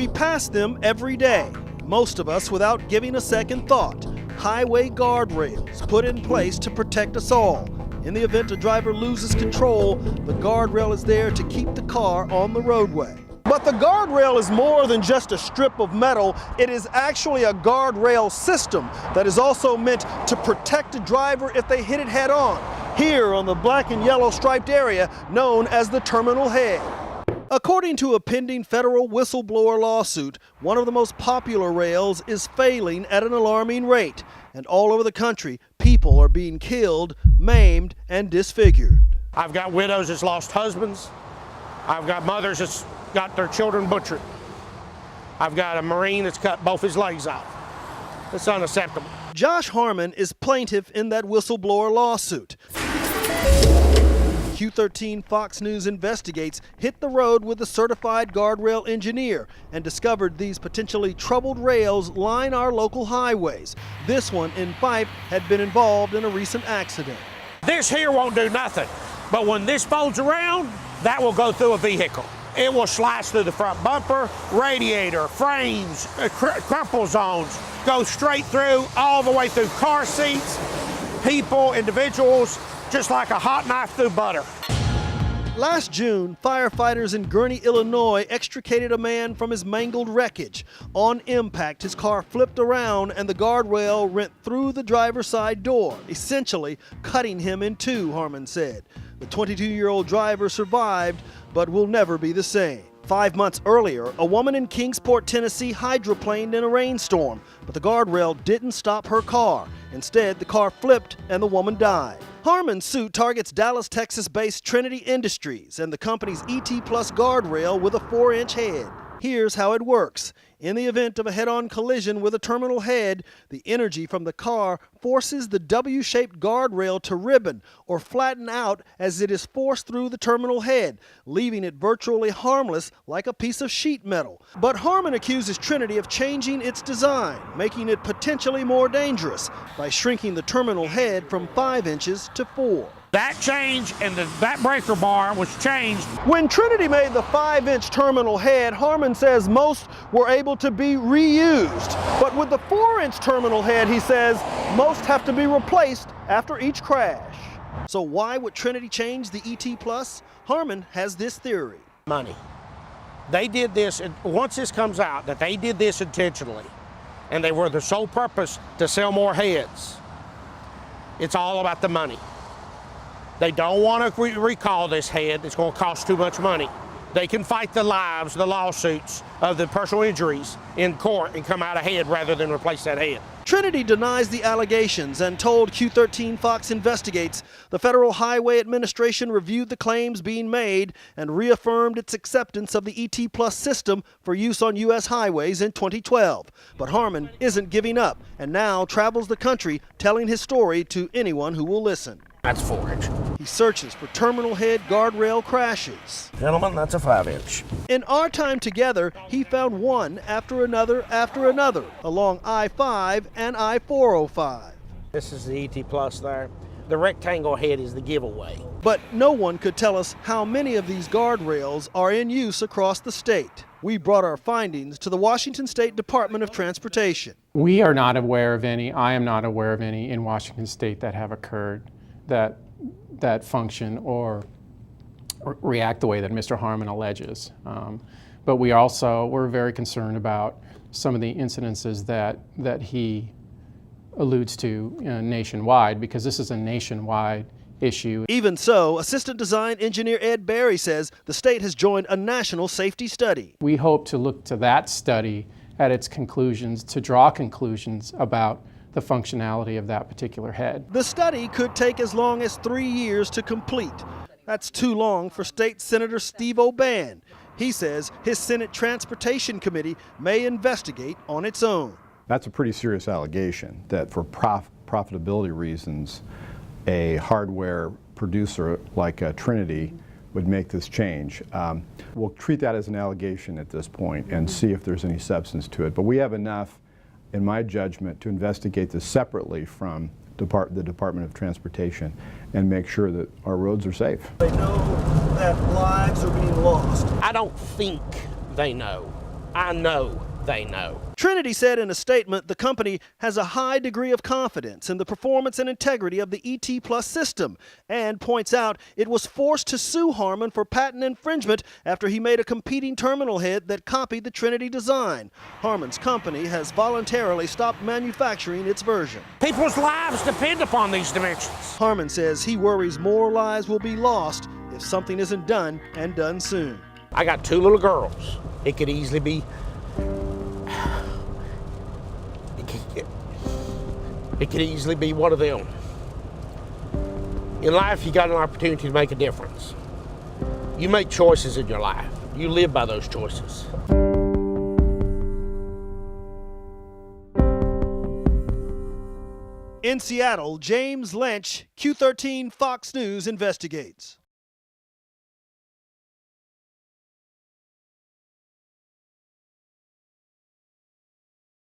We pass them every day, most of us without giving a second thought. Highway guardrails put in place to protect us all. In the event a driver loses control, the guardrail is there to keep the car on the roadway. But the guardrail is more than just a strip of metal. It is actually a guardrail system that is also meant to protect a driver if they hit it head on, here on the black and yellow striped area known as the terminal head. According to a pending federal whistleblower lawsuit, one of the most popular rails is failing at an alarming rate, and all over the country, people are being killed, maimed, and disfigured. I've got widows that's lost husbands. I've got mothers that's got their children butchered. I've got a Marine that's cut both his legs off. It's unacceptable. Josh Harmon is plaintiff in that whistleblower lawsuit. Q13 Fox News Investigates hit the road with a certified guardrail engineer and discovered these potentially troubled rails line our local highways. This one in Fife had been involved in a recent accident. This here won't do nothing, but when this folds around, that will go through a vehicle. It will slice through the front bumper, radiator, frames, crumple zones, go straight through, all the way through car seats, people, individuals, just like a hot knife through butter. Last June, firefighters in Gurnee, Illinois extricated a man from his mangled wreckage. On impact, his car flipped around and the guardrail went through the driver's side door, essentially cutting him in two, Harmon said. The 22-year-old driver survived, but will never be the same. 5 months earlier, a woman in Kingsport, Tennessee hydroplaned in a rainstorm, but the guardrail didn't stop her car. Instead, the car flipped and the woman died. Harmon's suit targets Dallas, Texas-based Trinity Industries and the company's ET Plus guardrail with a 4-inch head. Here's how it works. In the event of a head-on collision with a terminal head, the energy from the car forces the W-shaped guardrail to ribbon or flatten out as it is forced through the terminal head, leaving it virtually harmless like a piece of sheet metal. But Harmon accuses Trinity of changing its design, making it potentially more dangerous by shrinking the terminal head from 5 inches to 4. That change and that breaker bar was changed. When Trinity made the 5-inch terminal head, Harmon says most were able to be reused. But with the 4-inch terminal head, he says most have to be replaced after each crash. So why would Trinity change the ET Plus? Harmon has this theory. Money. They did this, and once this comes out that they did this intentionally, and they were the sole purpose to sell more heads, it's all about the money. They don't want to recall this head. It's going to cost too much money. They can fight the lawsuits of the personal injuries in court and come out ahead rather than replace that head. Trinity denies the allegations and told Q13 Fox Investigates the Federal Highway Administration reviewed the claims being made and reaffirmed its acceptance of the ET Plus system for use on U.S. highways in 2012. But Harmon isn't giving up and now travels the country telling his story to anyone who will listen. That's 4-inch. He searches for terminal head guardrail crashes. Gentlemen, that's a 5-inch. In our time together, he found one after another along I-5 and I-405. This is the ET Plus there. The rectangle head is the giveaway. But no one could tell us how many of these guardrails are in use across the state. We brought our findings to the Washington State Department of Transportation. We are not aware of any, I am not aware of any in Washington State that have occurred that function or react the way that Mr. Harmon alleges. But we're very concerned about some of the incidences that he alludes to nationwide, because this is a nationwide issue. Even so, Assistant Design Engineer Ed Barry says the state has joined a national safety study. We hope to look to that study at its conclusions to draw conclusions about the functionality of that particular head. The study could take as long as 3 years to complete. That's too long for State Senator Steve O'Ban. He says his Senate Transportation Committee may investigate on its own. That's a pretty serious allegation that for profitability reasons, a hardware producer like Trinity would make this change. We'll treat that as an allegation at this point and see if there's any substance to it. But we have enough, in my judgment, to investigate this separately from the Department of Transportation and make sure that our roads are safe. They know that lives are being lost. I don't think they know. I know they know. Trinity said in a statement the company has a high degree of confidence in the performance and integrity of the ET Plus system and points out it was forced to sue Harmon for patent infringement after he made a competing terminal head that copied the Trinity design. Harmon's company has voluntarily stopped manufacturing its version. People's lives depend upon these dimensions. Harmon says he worries more lives will be lost if something isn't done and done soon. I got 2 little girls. It could easily be It could easily be one of them. In life, you got an opportunity to make a difference. You make choices in your life. You live by those choices. In Seattle, James Lynch, Q13 Fox News investigates.